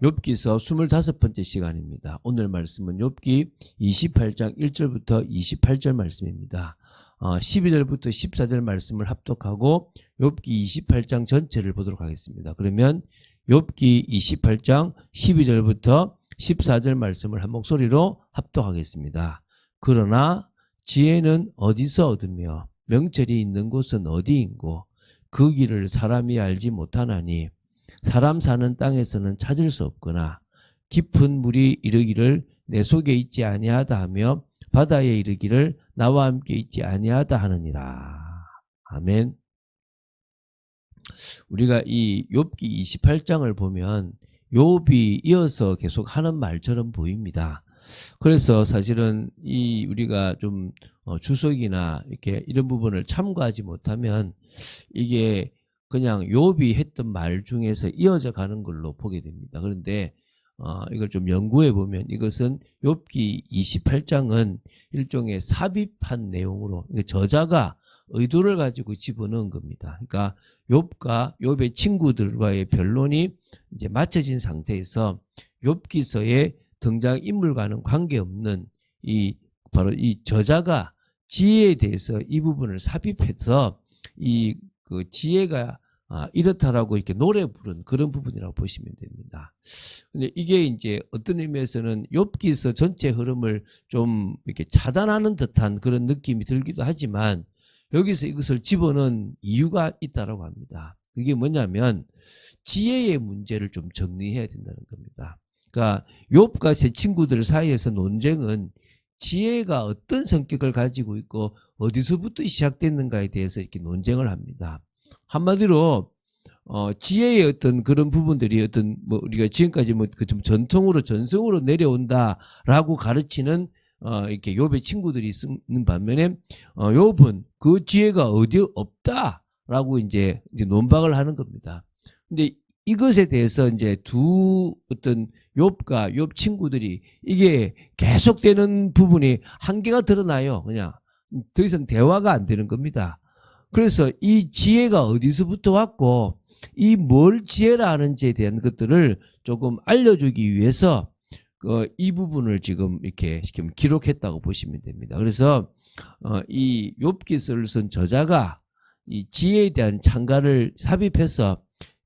욥기서 25번째 시간입니다. 오늘 말씀은 욥기 28장 1절부터 28절 말씀입니다. 12절부터 14절 말씀을 합독하고 욥기 28장 전체를 보도록 하겠습니다. 그러면 욥기 28장 12절부터 14절 말씀을 한 목소리로 합독하겠습니다. 그러나 지혜는 어디서 얻으며 명철이 있는 곳은 어디인고 그 길을 사람이 알지 못하나니 사람 사는 땅에서는 찾을 수 없거나 깊은 물이 이르기를 내 속에 있지 아니하다 하며 바다에 이르기를 나와 함께 있지 아니하다 하느니라. 아멘. 우리가 이 욥기 28장을 보면 욥이 이어서 계속 하는 말처럼 보입니다. 그래서 사실은 이 우리가 좀 주석이나 이렇게 이런 부분을 참고하지 못하면 이게 그냥 욥이 했던 말 중에서 이어져 가는 걸로 보게 됩니다. 그런데 이걸 좀 연구해 보면 이것은 욥기 28장은 일종의 삽입한 내용으로 저자가 의도를 가지고 집어넣은 겁니다. 그러니까 욥과 욥의 친구들과의 변론이 이제 맞춰진 상태에서 욥기서의 등장 인물과는 관계없는 바로 이 저자가 지혜에 대해서 이 부분을 삽입해서 그 지혜가 이렇다라고 이렇게 노래 부른 그런 부분이라고 보시면 됩니다. 근데 이게 이제 어떤 의미에서는 욥기서 전체 흐름을 좀 이렇게 차단하는 듯한 그런 느낌이 들기도 하지만 여기서 이것을 집어넣은 이유가 있다라고 합니다. 그게 뭐냐면 지혜의 문제를 좀 정리해야 된다는 겁니다. 그러니까 욥과 세 친구들 사이에서 논쟁은 지혜가 어떤 성격을 가지고 있고 어디서부터 시작됐는가에 대해서 이렇게 논쟁을 합니다. 한마디로 지혜의 어떤 그런 부분들이 어떤 뭐 우리가 지금까지 뭐 그 좀 전통으로 전성으로 내려온다라고 가르치는 이렇게 욥의 친구들이 있는 반면에 욥은 그 지혜가 어디 없다라고 이제 논박을 하는 겁니다. 근데 이것에 대해서 이제 두 어떤 욥과 욥 친구들이 이게 계속되는 부분이 한계가 드러나요. 그냥 더 이상 대화가 안 되는 겁니다. 그래서 이 지혜가 어디서부터 왔고 이 뭘 지혜라 하는지에 대한 것들을 조금 알려주기 위해서 이 부분을 지금 이렇게 기록했다고 보시면 됩니다. 그래서 이 욥기서를 쓴 저자가 이 지혜에 대한 찬가를 삽입해서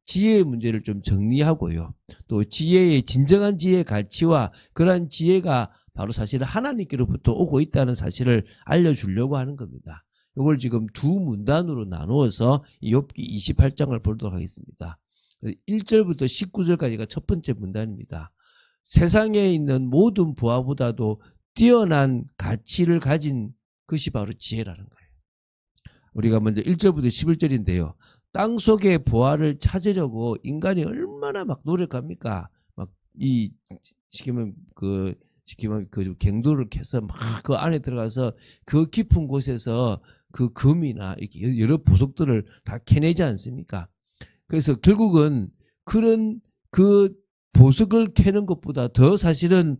지혜의 문제를 좀 정리하고요. 또 지혜의 진정한 지혜의 가치와 그러한 지혜가 바로 사실은 하나님께로부터 오고 있다는 사실을 알려주려고 하는 겁니다. 이걸 지금 두 문단으로 나누어서 이 욥기 28장을 보도록 하겠습니다. 1절부터 19절까지가 첫 번째 문단입니다. 세상에 있는 모든 부하보다도 뛰어난 가치를 가진 것이 바로 지혜라는 거예요. 우리가 먼저 1절부터 11절인데요. 땅 속의 보화를 찾으려고 인간이 얼마나 막 노력합니까? 막 시키면 그 갱도를 캐서 막 그 안에 들어가서 그 깊은 곳에서 그 금이나 이렇게 여러 보석들을 다 캐내지 않습니까? 그래서 결국은 그런 그 보석을 캐는 것보다 더 사실은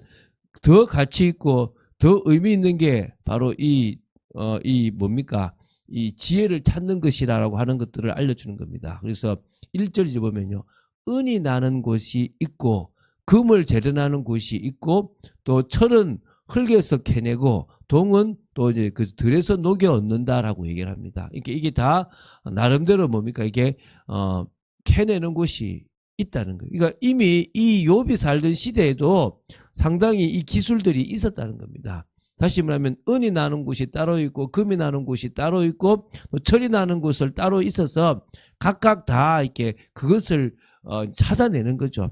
더 가치 있고 더 의미 있는 게 바로 이 뭡니까? 이 지혜를 찾는 것이라고 하는 것들을 알려주는 겁니다. 그래서 1절에 보면요. 은이 나는 곳이 있고 금을 재련하는 곳이 있고 또 철은 흙에서 캐내고 동은 또 이제 그 들에서 녹여 얻는다라고 얘기를 합니다. 이게 다 나름대로 뭡니까? 이게 캐내는 곳이 있다는 거예요. 그러니까 이미 이 욥이 살던 시대에도 상당히 이 기술들이 있었다는 겁니다. 다시 말하면 은이 나는 곳이 따로 있고 금이 나는 곳이 따로 있고 또 철이 나는 곳을 따로 있어서 각각 다 이렇게 그것을 찾아내는 거죠.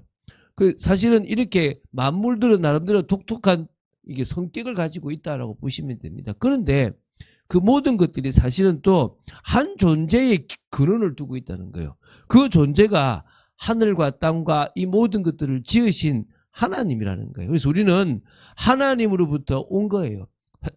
그 사실은 이렇게 만물들은 나름대로 독특한 이게 성격을 가지고 있다라고 보시면 됩니다. 그런데 그 모든 것들이 사실은 또 한 존재의 근원을 두고 있다는 거예요. 그 존재가 하늘과 땅과 이 모든 것들을 지으신 하나님이라는 거예요. 그래서 우리는 하나님으로부터 온 거예요.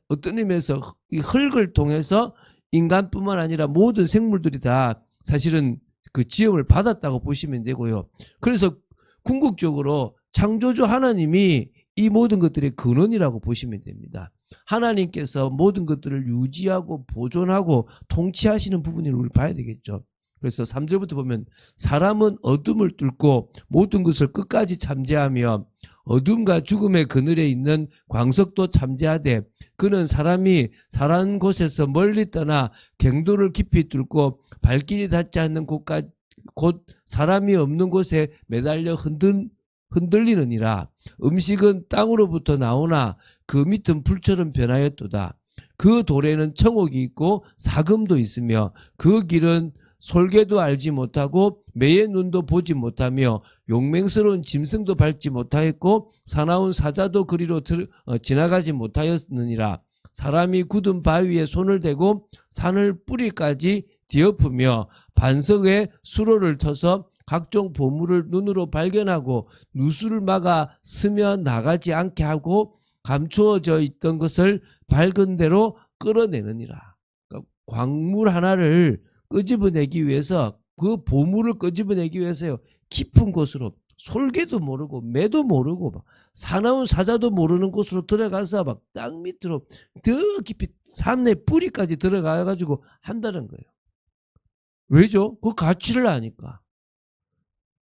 어떤 의미에서 이 흙을 통해서 인간뿐만 아니라 모든 생물들이 다 사실은 그 지음을 받았다고 보시면 되고요. 그래서 궁극적으로 창조주 하나님이 이 모든 것들의 근원이라고 보시면 됩니다. 하나님께서 모든 것들을 유지하고 보존하고 통치하시는 부분을 우리 봐야 되겠죠. 그래서 3절부터 보면 사람은 어둠을 뚫고 모든 것을 끝까지 참재하며 어둠과 죽음의 그늘에 있는 광석도 참재하되 그는 사람이 사는 곳에서 멀리 떠나 갱도를 깊이 뚫고 발길이 닿지 않는 곳 사람이 없는 곳에 매달려 흔들리느니라. 음식은 땅으로부터 나오나 그 밑은 불처럼 변하였도다. 그 돌에는 청옥이 있고 사금도 있으며 그 길은 솔개도 알지 못하고 매의 눈도 보지 못하며 용맹스러운 짐승도 밟지 못하였고 사나운 사자도 그리로 지나가지 못하였느니라. 사람이 굳은 바위에 손을 대고 산을 뿌리까지 뒤엎으며 반석에 수로를 터서 각종 보물을 눈으로 발견하고 누수를 막아 스며 나가지 않게 하고 감추어져 있던 것을 밝은 대로 끌어내느니라. 그러니까 광물 하나를 끄집어내기 위해서 그 보물을 끄집어내기 위해서요. 깊은 곳으로 솔개도 모르고 매도 모르고 막 사나운 사자도 모르는 곳으로 들어가서 막 땅 밑으로 더 깊이 산내 뿌리까지 들어가 가지고 한다는 거예요. 왜죠? 그 가치를 아니까.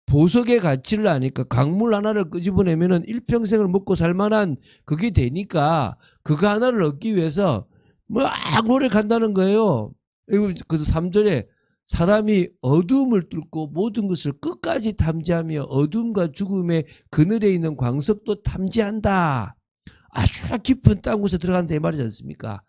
보석의 가치를 아니까 광물 하나를 끄집어내면은 일평생을 먹고 살 만한 그게 되니까 그거 하나를 얻기 위해서 막 노력한다는 거예요. 그래서 3절에 사람이 어둠을 뚫고 모든 것을 끝까지 탐지하며 어둠과 죽음의 그늘에 있는 광석도 탐지한다. 아주 깊은 땅곳에 들어간다 이 말이지 않습니까?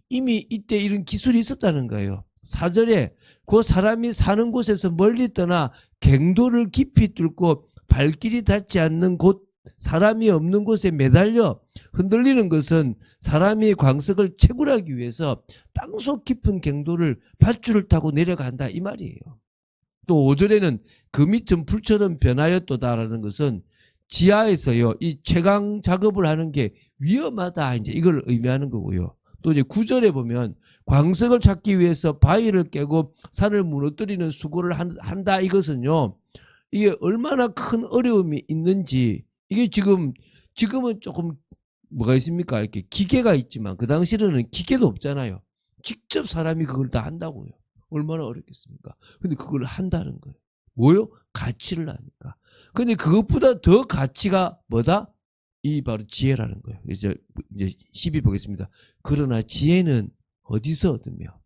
이미 이때 이런 기술이 있었다는 거예요. 4절에 그 사람이 사는 곳에서 멀리 떠나 갱도를 깊이 뚫고 발길이 닿지 않는 곳 사람이 없는 곳에 매달려 흔들리는 것은 사람이 광석을 채굴하기 위해서 땅속 깊은 갱도를 밧줄을 타고 내려간다 이 말이에요. 또 5절에는 그 밑은 불처럼 변하였도다라는 것은 지하에서요 이 채광 작업을 하는 게 위험하다 이제 이걸 의미하는 거고요. 또 이제 9절에 보면 광석을 찾기 위해서 바위를 깨고 산을 무너뜨리는 수고를 한다 이것은요 이게 얼마나 큰 어려움이 있는지 이게 지금은 조금 뭐가 있습니까? 이렇게 기계가 있지만 그 당시에는 기계도 없잖아요. 직접 사람이 그걸 다 한다고요. 얼마나 어렵겠습니까? 근데 그걸 한다는 거예요. 뭐요? 가치를 아니까. 근데 그것보다 더 가치가 뭐다? 이 바로 지혜라는 거예요. 이제 12 보겠습니다. 그러나 지혜는 어디서 얻으며?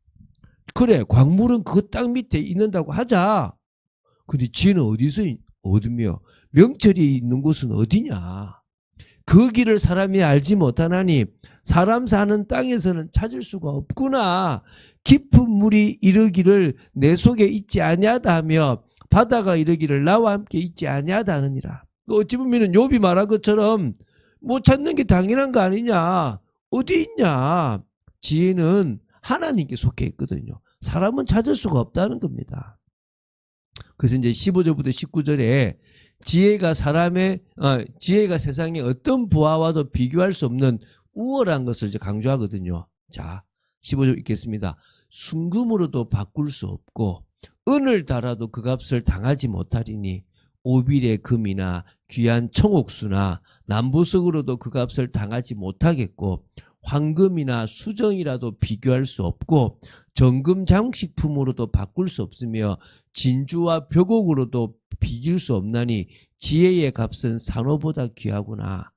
그래 광물은 그 땅 밑에 있는다고 하자. 근데 지혜는 어디서 얻으며? 명철이 있는 곳은 어디냐? 그 길을 사람이 알지 못하나니 사람 사는 땅에서는 찾을 수가 없구나. 깊은 물이 이르기를 내 속에 있지 아니하다 하며 바다가 이르기를 나와 함께 있지 아니하다 하느니라. 어찌 보면 욥이 말한 것처럼 못 찾는 게 당연한 거 아니냐. 어디 있냐. 지혜는 하나님께 속해 있거든요. 사람은 찾을 수가 없다는 겁니다. 그래서 이제 15절부터 19절에 지혜가 세상의 어떤 부하와도 비교할 수 없는 우월한 것을 이제 강조하거든요. 자, 15절 읽겠습니다. 순금으로도 바꿀 수 없고 은을 달아도 그 값을 당하지 못하리니 오빌의 금이나 귀한 청옥수나 남보석으로도 그 값을 당하지 못하겠고 황금이나 수정이라도 비교할 수 없고 정금 장식품으로도 바꿀 수 없으며 진주와 벽옥으로도 비길 수 없나니 지혜의 값은 산호보다 귀하구나.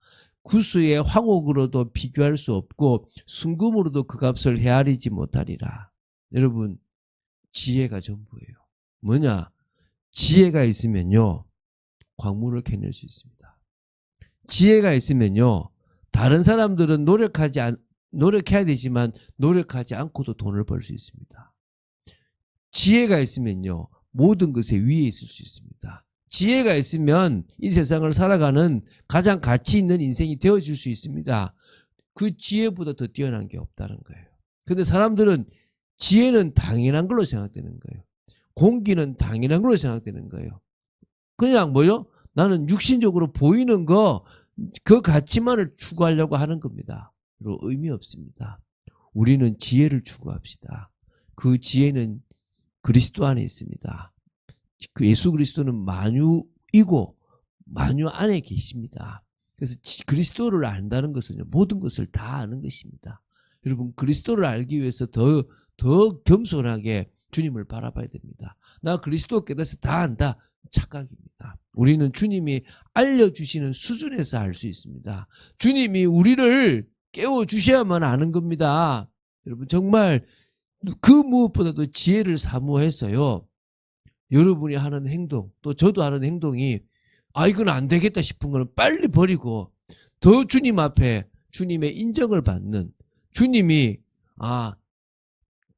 구수의 황옥으로도 비교할 수 없고 순금으로도 그 값을 헤아리지 못하리라. 여러분 지혜가 전부예요. 뭐냐? 지혜가 있으면요 광물을 캐낼 수 있습니다. 지혜가 있으면요 다른 사람들은 노력해야 되지만 노력하지 않고도 돈을 벌 수 있습니다. 지혜가 있으면요 모든 것에 위에 있을 수 있습니다. 지혜가 있으면 이 세상을 살아가는 가장 가치 있는 인생이 되어질 수 있습니다. 그 지혜보다 더 뛰어난 게 없다는 거예요. 근데 사람들은 지혜는 당연한 걸로 생각되는 거예요. 공기는 당연한 걸로 생각되는 거예요. 그냥 뭐요? 나는 육신적으로 보이는 거 그 가치만을 추구하려고 하는 겁니다. 그리고 의미 없습니다. 우리는 지혜를 추구합시다. 그 지혜는 그리스도 안에 있습니다. 그 예수 그리스도는 만유이고 만유 안에 계십니다. 그래서 그리스도를 안다는 것은 모든 것을 다 아는 것입니다. 여러분 그리스도를 알기 위해서 더 겸손하게 주님을 바라봐야 됩니다. 나 그리스도 깨달아서 다 안다. 착각입니다. 우리는 주님이 알려주시는 수준에서 알 수 있습니다. 주님이 우리를 깨워주셔야만 아는 겁니다. 여러분 정말 그 무엇보다도 지혜를 사모해서요. 여러분이 하는 행동 또 저도 하는 행동이 이건 안 되겠다 싶은 거는 빨리 버리고 더 주님 앞에 주님의 인정을 받는 주님이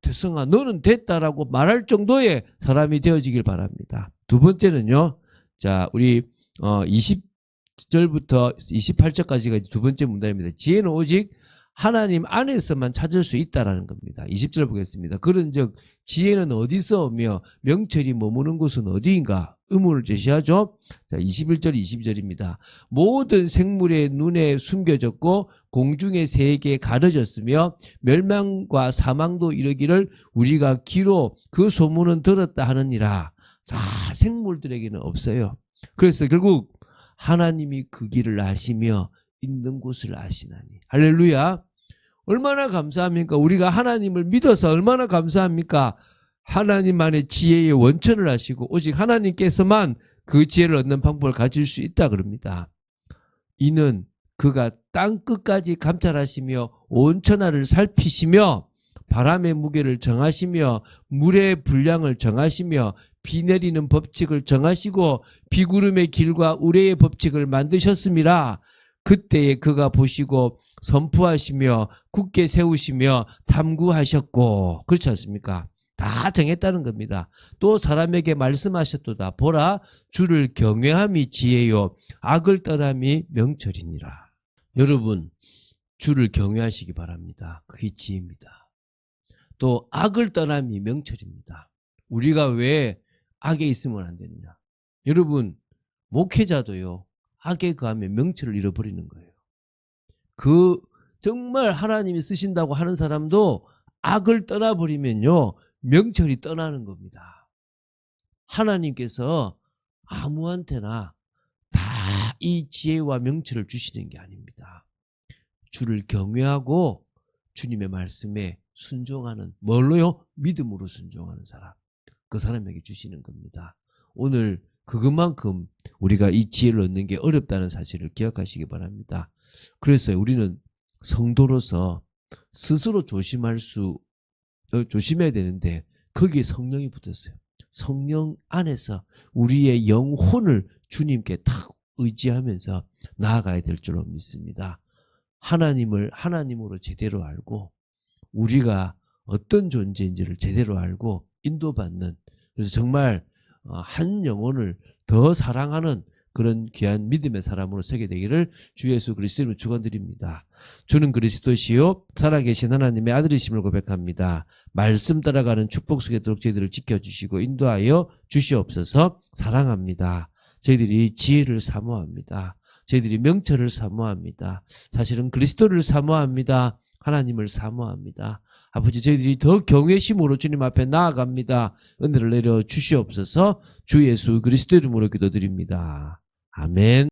대성아 너는 됐다라고 말할 정도의 사람이 되어지길 바랍니다. 두 번째는요. 자 우리 20절부터 28절까지가 두 번째 문단입니다. 지혜는 오직 하나님 안에서만 찾을 수 있다라는 겁니다. 20절 보겠습니다. 그런즉 지혜는 어디서 오며 명철이 머무는 곳은 어디인가? 의문을 제시하죠. 자 21절 22절입니다. 모든 생물의 눈에 숨겨졌고 공중의 새에게 가려졌으며 멸망과 사망도 이르기를 우리가 귀로 그 소문은 들었다 하느니라. 다 생물들에게는 없어요. 그래서 결국 하나님이 그 길을 아시며 있는 곳을 아시나니. 할렐루야. 얼마나 감사합니까? 우리가 하나님을 믿어서 얼마나 감사합니까? 하나님만의 지혜의 원천을 아시고 오직 하나님께서만 그 지혜를 얻는 방법을 가질 수 있다 그럽니다. 이는 그가 땅 끝까지 감찰하시며 온 천하를 살피시며 바람의 무게를 정하시며 물의 분량을 정하시며 비 내리는 법칙을 정하시고 비구름의 길과 우레의 법칙을 만드셨음이라. 그때에 그가 보시고 선포하시며 굳게 세우시며 탐구하셨고. 그렇지 않습니까? 다 정했다는 겁니다. 또 사람에게 말씀하셨도다. 보라 주를 경외함이 지혜요 악을 떠남이 명철이니라. 여러분 주를 경외하시기 바랍니다. 그게 지혜입니다. 또 악을 떠남이 명철입니다. 우리가 왜 악에 있으면 안 되느냐. 여러분 목회자도요. 악에 거하면 명철을 잃어버리는 거예요. 그 정말 하나님이 쓰신다고 하는 사람도 악을 떠나버리면요. 명철이 떠나는 겁니다. 하나님께서 아무한테나 다 이 지혜와 명철을 주시는 게 아닙니다. 주를 경외하고 주님의 말씀에 순종하는 뭘로요? 믿음으로 순종하는 사람. 그 사람에게 주시는 겁니다. 오늘 그것만큼 우리가 이 지혜를 얻는 게 어렵다는 사실을 기억하시기 바랍니다. 그래서 우리는 성도로서 스스로 조심해야 되는데 거기에 성령이 붙었어요. 성령 안에서 우리의 영혼을 주님께 탁 의지하면서 나아가야 될 줄로 믿습니다. 하나님을 하나님으로 제대로 알고 우리가 어떤 존재인지를 제대로 알고 인도받는, 그래서 정말 한 영혼을 더 사랑하는 그런 귀한 믿음의 사람으로 서게 되기를 주 예수 그리스도로 축원드립니다. 주는 그리스도시요 살아계신 하나님의 아들이심을 고백합니다. 말씀 따라가는 축복 속에 도록 저희들을 지켜주시고 인도하여 주시옵소서. 사랑합니다. 저희들이 지혜를 사모합니다. 저희들이 명철을 사모합니다. 사실은 그리스도를 사모합니다. 하나님을 사모합니다. 아버지 저희들이 더 경외심으로 주님 앞에 나아갑니다. 은혜를 내려 주시옵소서. 주 예수 그리스도 이름으로 기도드립니다. 아멘.